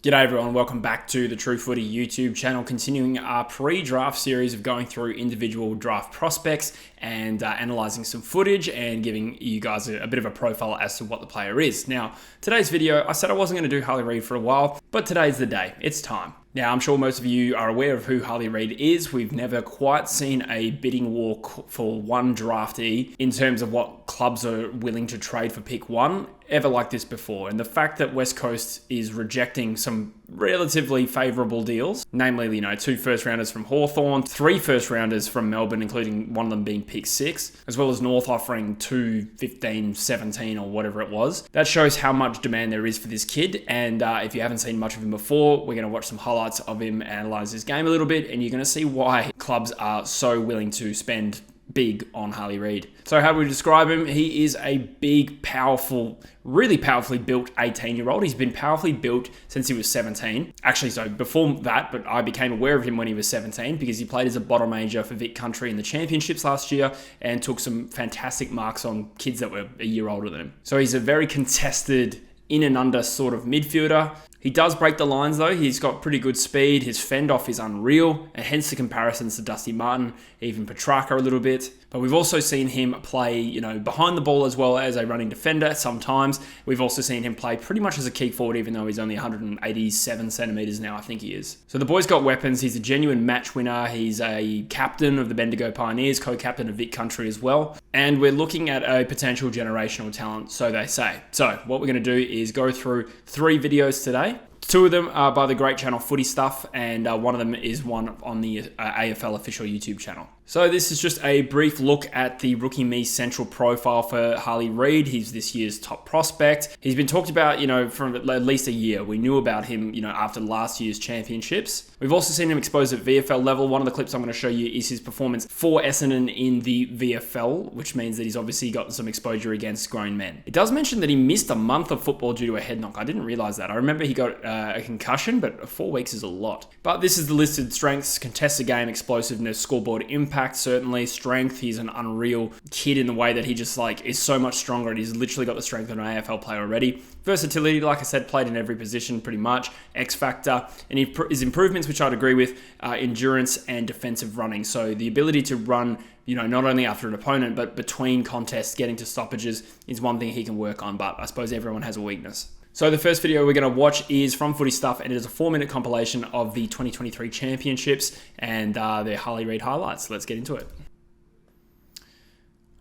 G'day everyone, welcome back to the True Footy YouTube channel, continuing our pre-draft series of going through individual draft prospects and analysing some footage and giving you guys a bit of a profile as to what the player is. Now, today's video, I said I wasn't going to do Harley Reid for a while, but today's the day. It's time. Now, I'm sure most of you are aware of who Harley Reid is. We've never quite seen a bidding war for one draftee in terms of what clubs are willing to trade for pick one ever like this before. And the fact that West Coast is rejecting some relatively favourable deals, namely, 2 first-rounders from Hawthorn, 3 first-rounders from Melbourne, including one of them being pick 6, as well as North offering 2, 15, 17 or whatever it was. That shows how much demand there is for this kid. And if you haven't seen much of him before, we're going to watch some highlights of him, analyse his game a little bit, and you're going to see why clubs are so willing to spend big on Harley Reid. So how do we describe him? He is a big, powerful, really powerfully built 18-year-old. He's been powerfully built since he was 17. Actually, so before that, but I became aware of him when he was 17 because he played as a bottom major for Vic Country in the championships last year and took some fantastic marks on kids that were a year older than him. So he's a very contested, in and under sort of midfielder. He does break the lines though. He's got pretty good speed. His fend off is unreal, and hence the comparisons to Dusty Martin, even Petrarca a little bit. But we've also seen him play, behind the ball as well as a running defender sometimes. We've also seen him play pretty much as a key forward, even though he's only 187 centimeters now, I think he is. So the boy's got weapons. He's a genuine match winner. He's a captain of the Bendigo Pioneers, co-captain of Vic Country as well. And we're looking at a potential generational talent, so they say. So what we're going to do is go through 3 videos today. 2 of them are by the great channel Footy Stuff, and one of them is one on the AFL official YouTube channel. So this is just a brief look at the Rookie Me central profile for Harley Reid. He's this year's top prospect. He's been talked about, for at least a year. We knew about him, after last year's championships. We've also seen him exposed at VFL level. One of the clips I'm going to show you is his performance for Essendon in the VFL, which means that he's obviously gotten some exposure against grown men. It does mention that he missed a month of football due to a head knock. I didn't realise that. I remember he got a concussion, but 4 weeks is a lot. But this is the listed strengths: contested game, explosiveness, scoreboard impact, certainly strength. He's an unreal kid in the way that he just is so much stronger, and he's literally got the strength of an AFL player already. Versatility, like I said, played in every position pretty much. X factor, and his improvements, which I'd agree with, endurance and defensive running. So the ability to run, not only after an opponent, but between contests, getting to stoppages is one thing he can work on, but I suppose everyone has a weakness. So the first video we're going to watch is from Footy Stuff, and it is a 4-minute compilation of the 2023 championships and their Harley Reid highlights. Let's get into it.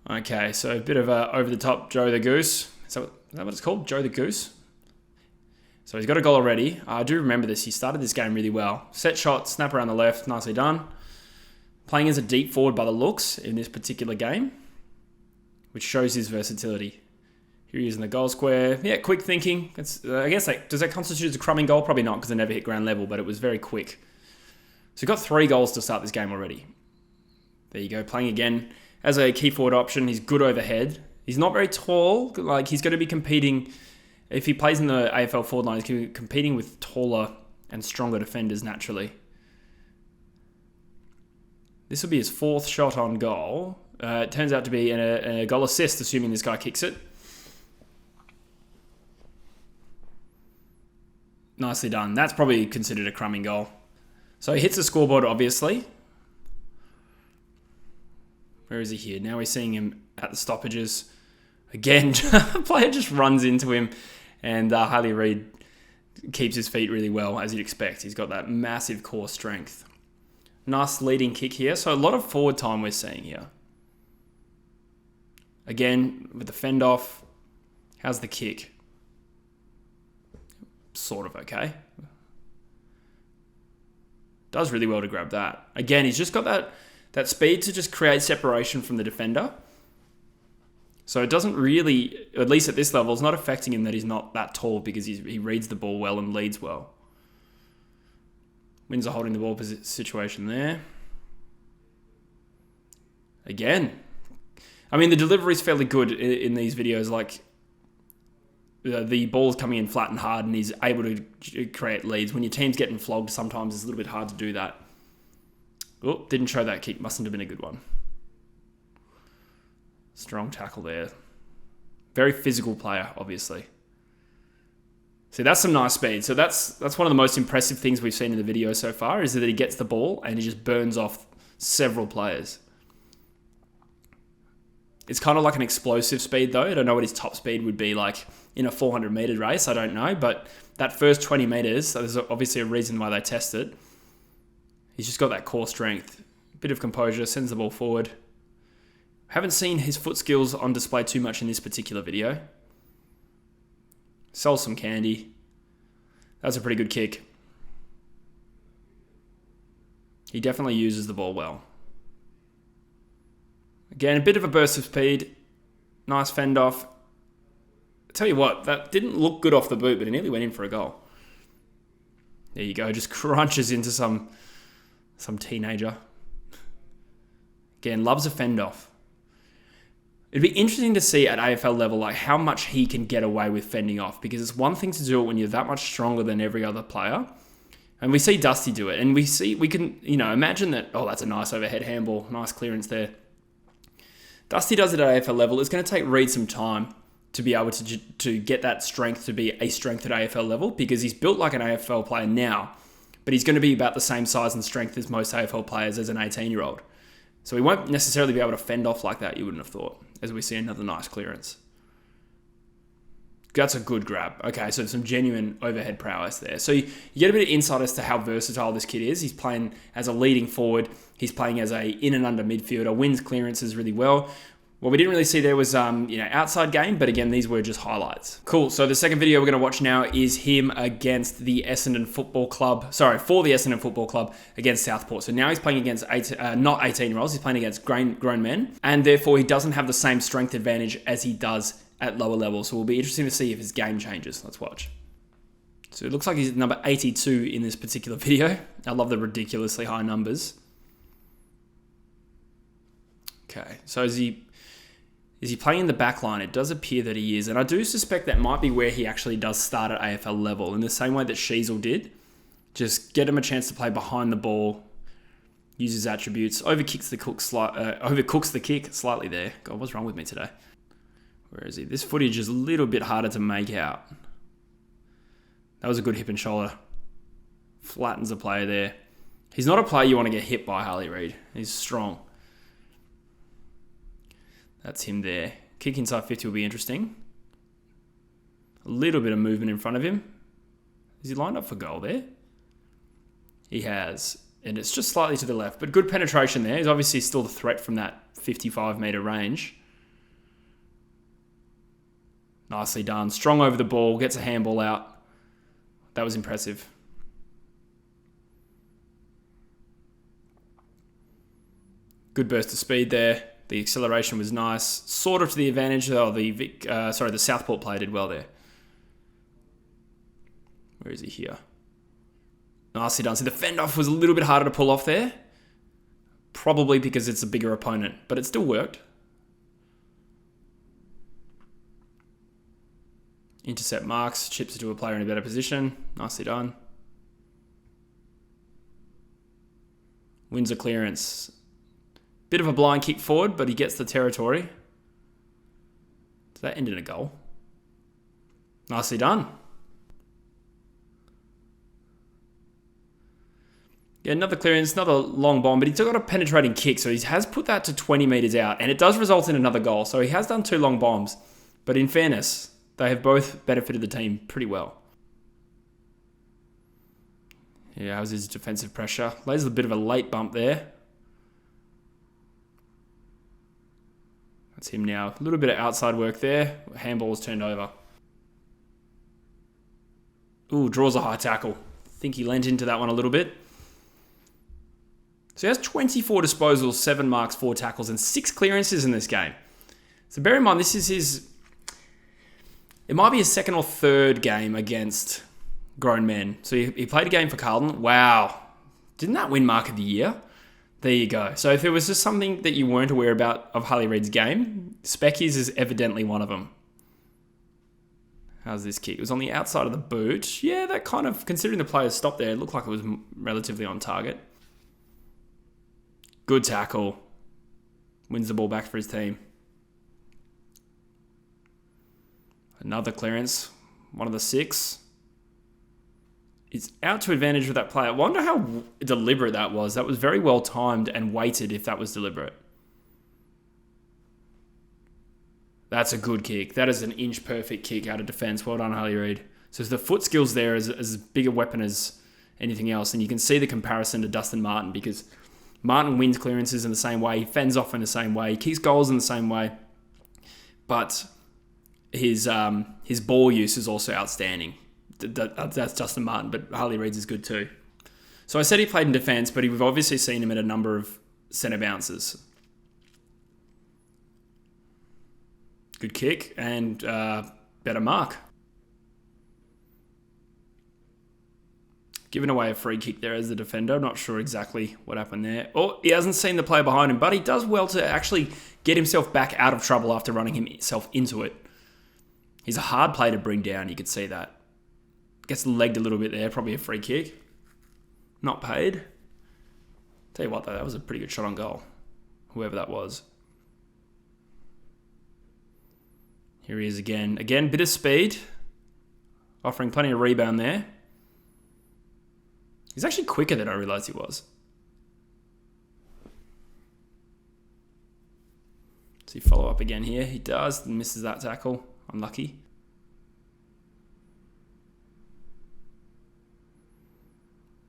Okay, so a bit of a over-the-top Joe the Goose. Is that what it's called? Joe the Goose? So he's got a goal already. I do remember this. He started this game really well. Set shot, snap around the left, nicely done. Playing as a deep forward by the looks in this particular game, which shows his versatility. Here he is in the goal square. Yeah, quick thinking. I guess does that constitute as a crumbing goal? Probably not, because it never hit ground level, but it was very quick. So he got 3 goals to start this game already. There you go, playing again as a key forward option. He's good overhead. He's not very tall. He's going to be competing, if he plays in the AFL forward line, he's going to be competing with taller and stronger defenders naturally. This will be his 4th shot on goal. It turns out to be a goal assist, assuming this guy kicks it. Nicely done. That's probably considered a crumbing goal. So he hits the scoreboard, obviously. Where is he here? Now we're seeing him at the stoppages. Again, the player just runs into him, and Harley Reid keeps his feet really well, as you'd expect. He's got that massive core strength. Nice leading kick here. So a lot of forward time we're seeing here. Again, with the fend off. How's the kick? Sort of okay. Does really well to grab that. Again, he's just got that speed to just create separation from the defender. So it doesn't really, at least at this level, it's not affecting him that he's not that tall, because he reads the ball well and leads well. Wins a holding the ball situation there. Again. I mean, the delivery is fairly good in these videos. The ball's coming in flat and hard, and he's able to create leads. When your team's getting flogged, sometimes it's a little bit hard to do that. Oh, didn't show that kick. Mustn't have been a good one. Strong tackle there. Very physical player, obviously. See, that's some nice speed. So that's one of the most impressive things we've seen in the video so far, is that he gets the ball and he just burns off several players. It's kind of like an explosive speed though. I don't know what his top speed would be like in a 400 meter race. I don't know. But that first 20 meters, so there's obviously a reason why they test it. He's just got that core strength. Bit of composure, sends the ball forward. Haven't seen his foot skills on display too much in this particular video. Sells some candy. That's a pretty good kick. He definitely uses the ball well. Again, a bit of a burst of speed. Nice fend off. I tell you what, that didn't look good off the boot, but it nearly went in for a goal. There you go, just crunches into some teenager. Again, loves a fend off. It'd be interesting to see at AFL level like how much he can get away with fending off, because it's one thing to do it when you're that much stronger than every other player. And we see Dusty do it, and we can imagine that, oh, that's a nice overhead handball, nice clearance there. Dusty does it at AFL level. It's going to take Reid some time to be able to get that strength to be a strength at AFL level, because he's built like an AFL player now, but he's going to be about the same size and strength as most AFL players as an 18-year-old. So he won't necessarily be able to fend off like that, you wouldn't have thought, as we see another nice clearance. That's a good grab. Okay, so some genuine overhead prowess there. So you get a bit of insight as to how versatile this kid is. He's playing as a leading forward. He's playing as a in and under midfielder, wins clearances really well. What we didn't really see there was outside game, but again, these were just highlights. Cool. So the second video we're going to watch now is him against the Essendon Football Club. Sorry, for the Essendon Football Club against Southport. So now he's playing against not 18-year-olds. He's playing against grown men, and therefore he doesn't have the same strength advantage as he does at lower levels. So it'll be interesting to see if his game changes. Let's watch. So it looks like he's number 82 in this particular video. I love the ridiculously high numbers. Okay, so is he playing in the back line? It does appear that he is, and I do suspect that might be where he actually does start at AFL level, in the same way that Sheasel did. Just get him a chance to play behind the ball, use his attributes, overcooks the kick slightly there. God, what's wrong with me today? Where is he? This footage is a little bit harder to make out. That was a good hip and shoulder. Flattens a player there. He's not a player you want to get hit by, Harley Reid. He's strong. That's him there. Kick inside 50 will be interesting. A little bit of movement in front of him. Is he lined up for goal there? He has. And it's just slightly to the left. But good penetration there. He's obviously still the threat from that 55-metre range. Nicely done. Strong over the ball. Gets a handball out. That was impressive. Good burst of speed there. The acceleration was nice. Sort of to the advantage. Oh, the Southport player did well there. Where is he here? Nicely done. So the fend off was a little bit harder to pull off there. Probably because it's a bigger opponent, but it still worked. Intercept marks, chips it to a player in a better position. Nicely done. Wins a clearance. Bit of a blind kick forward, but he gets the territory. Does that end in a goal? Nicely done. Yeah, another clearance, another long bomb, but he's got a penetrating kick, so he has put that to 20 metres out, and it does result in another goal. So he has done 2 long bombs, but in fairness, they have both benefited the team pretty well. Yeah, how's his defensive pressure? Lays a bit of a late bump there. That's him now. A little bit of outside work there. Handball was turned over. Ooh, draws a high tackle. Think he leant into that one a little bit. So he has 24 disposals, 7 marks, 4 tackles, and 6 clearances in this game. So bear in mind, this is his... It might be his second or third game against grown men. So he played a game for Carlton. Wow. Didn't that win Mark of the Year? There you go. So if there was just something that you weren't aware about of Harley Reid's game, Specky's is evidently one of them. How's this kick? It was on the outside of the boot. Yeah, that kind of, considering the players stopped there, it looked like it was relatively on target. Good tackle. Wins the ball back for his team. Another clearance. One of the 6. He's out to advantage with that play. I wonder how deliberate that was. That was very well timed and weighted if that was deliberate. That's a good kick. That is an inch perfect kick out of defense. Well done, Harley Reid. So the foot skills there is as big a weapon as anything else. And you can see the comparison to Dustin Martin because Martin wins clearances in the same way. He fends off in the same way. He kicks goals in the same way. But his ball use is also outstanding. That's Dustin Martin, but Harley Reid's is good too. So I said he played in defense, but we've obviously seen him at a number of centre bounces. Good kick and better mark. Giving away a free kick there as the defender. I'm not sure exactly what happened there. Oh, he hasn't seen the player behind him, but he does well to actually get himself back out of trouble after running himself into it. He's a hard play to bring down, you could see that. Gets legged a little bit there, probably a free kick. Not paid. Tell you what though, that was a pretty good shot on goal. Whoever that was. Here he is again. Again, bit of speed. Offering plenty of rebound there. He's actually quicker than I realised he was. Does he follow up again here? He does. Misses that tackle. Unlucky.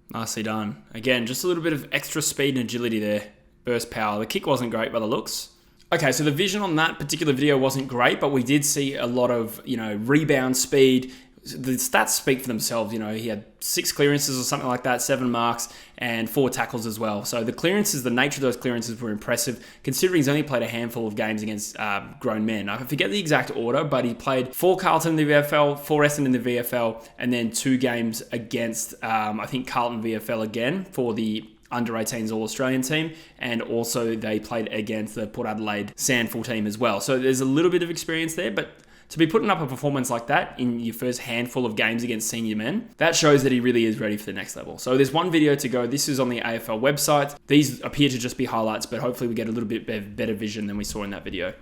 Nicely done. Again, just a little bit of extra speed and agility there. Burst power. The kick wasn't great by the looks. Okay, so the vision on that particular video wasn't great, but we did see a lot of, rebound speed. The stats speak for themselves. He had 6 clearances or something like that, 7 marks, and 4 tackles as well. So the clearances, the nature of those clearances were impressive, considering he's only played a handful of games against grown men. I forget the exact order, but he played 4 Carlton in the VFL, 4 Essendon in the VFL, and then 2 games against, I think, Carlton VFL again for the under-18s All-Australian team, and also they played against the Port Adelaide Sandful team as well. So there's a little bit of experience there, but to be putting up a performance like that in your first handful of games against senior men, that shows that he really is ready for the next level. So there's one video to go. This is on the AFL website. These appear to just be highlights, but hopefully we get a little bit better vision than we saw in that video.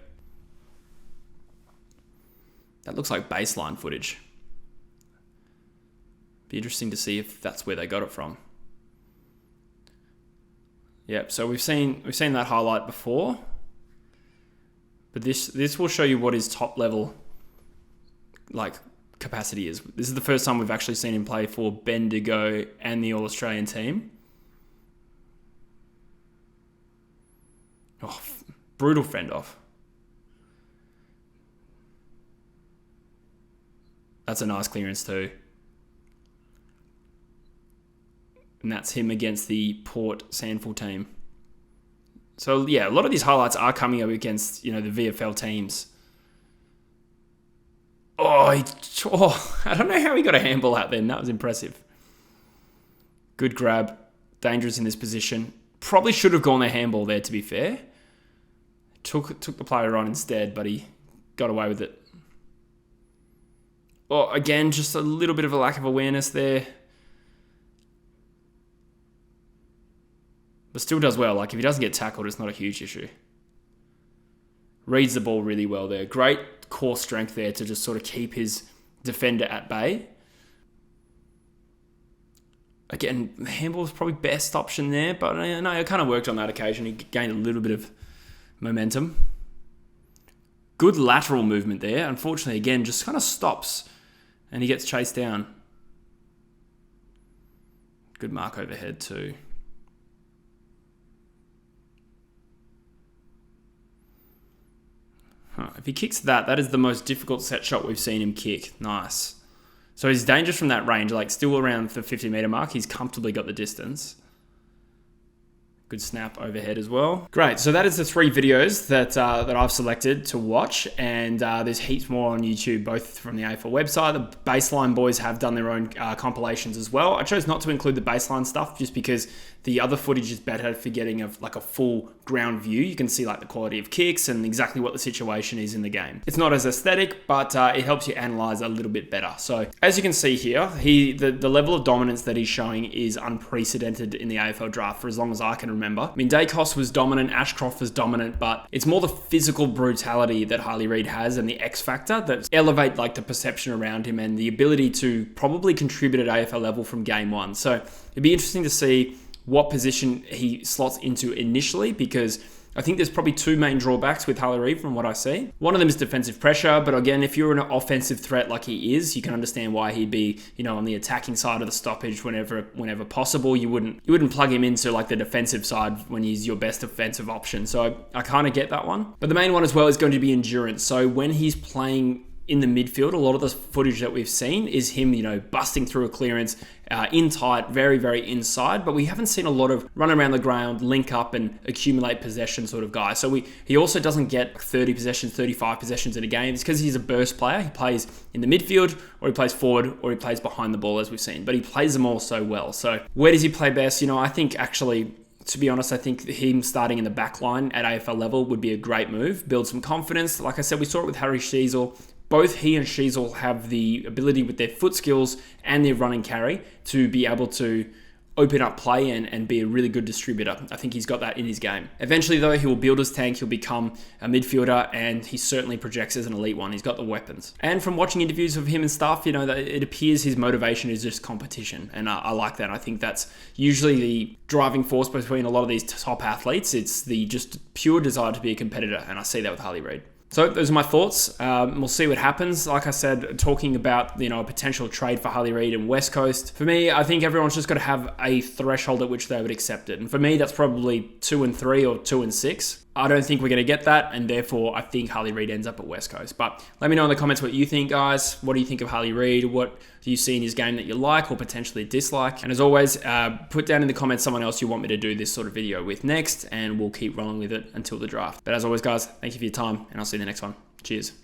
That looks like baseline footage. Be interesting to see if that's where they got it from. Yep, so we've seen that highlight before. But this will show you what his top level capacity is. This is the first time we've actually seen him play for Bendigo and the All-Australian team. Oh, brutal fend off. That's a nice clearance too. And that's him against the Port Sandful team. So yeah, a lot of these highlights are coming up against, the VFL teams. I don't know how he got a handball out then. That was impressive. Good grab. Dangerous in this position. Probably should have gone a handball there, to be fair. Took the player on instead, but he got away with it. Again, just a little bit of a lack of awareness there. But still does well. If he doesn't get tackled, it's not a huge issue. Reads the ball really well there. Great core strength there to just sort of keep his defender at bay. Again, the handball is probably best option there, but no, it kind of worked on that occasion. He gained a little bit of momentum. Good lateral movement there. Unfortunately, again, just kind of stops and he gets chased down. Good mark overhead too. If he kicks that is the most difficult set shot we've seen him kick. Nice. So he's dangerous from that range, still around the 50-metre mark. He's comfortably got the distance. Good snap overhead as well. Great, so that is the 3 videos that I've selected to watch, and there's heaps more on YouTube, both from the AFL website. The Baseline boys have done their own compilations as well. I chose not to include the Baseline stuff just because the other footage is better for getting a full ground view. You can see the quality of kicks and exactly what the situation is in the game. It's not as aesthetic, but it helps you analyze a little bit better. So as you can see here, the level of dominance that he's showing is unprecedented in the AFL draft for as long as I can remember. remember. I mean, Dacos was dominant, Ashcroft was dominant, but it's more the physical brutality that Harley Reid has and the X factor that elevate like the perception around him and the ability to probably contribute at AFL level from game one. So it'd be interesting to see what position he slots into initially, because I think there's probably two main drawbacks with Harley Reid from what I see. One of them is defensive pressure, but again, if you're an offensive threat like he is, you can understand why he'd be, on the attacking side of the stoppage whenever possible. You wouldn't plug him into like the defensive side when he's your best offensive option. So I kind of get that one. But the main one as well is going to be endurance. So when he's playing in the midfield, a lot of the footage that we've seen is him, busting through a clearance in tight, very, very inside. But we haven't seen a lot of run around the ground, link up and accumulate possession sort of guy. So he also doesn't get 30 possessions, 35 possessions in a game. It's because he's a burst player. He plays in the midfield, or he plays forward, or he plays behind the ball, as we've seen. But he plays them all so well. So where does he play best? I think actually, to be honest, I think him starting in the back line at AFL level would be a great move. Build some confidence. Like I said, we saw it with Harry Sheezel. Both he and Sheezel have the ability with their foot skills and their run and carry to be able to open up play and be a really good distributor. I think he's got that in his game. Eventually, though, he will build his tank. He'll become a midfielder, and he certainly projects as an elite one. He's got the weapons. And from watching interviews of him and stuff, it appears his motivation is just competition. And I like that. I think that's usually the driving force between a lot of these top athletes. It's the just pure desire to be a competitor. And I see that with Harley Reid. So those are my thoughts. We'll see what happens. Like I said, talking about a potential trade for Harley Reid and West Coast. For me, I think everyone's just got to have a threshold at which they would accept it. And for me, that's probably 2 and 3 or 2 and 6. I don't think we're going to get that, and therefore I think Harley Reid ends up at West Coast. But let me know in the comments what you think, guys. What do you think of Harley Reid? What do you see in his game that you like or potentially dislike? And as always, put down in the comments someone else you want me to do this sort of video with next, and we'll keep rolling with it until the draft. But as always, guys, thank you for your time, and I'll see you in the next one. Cheers.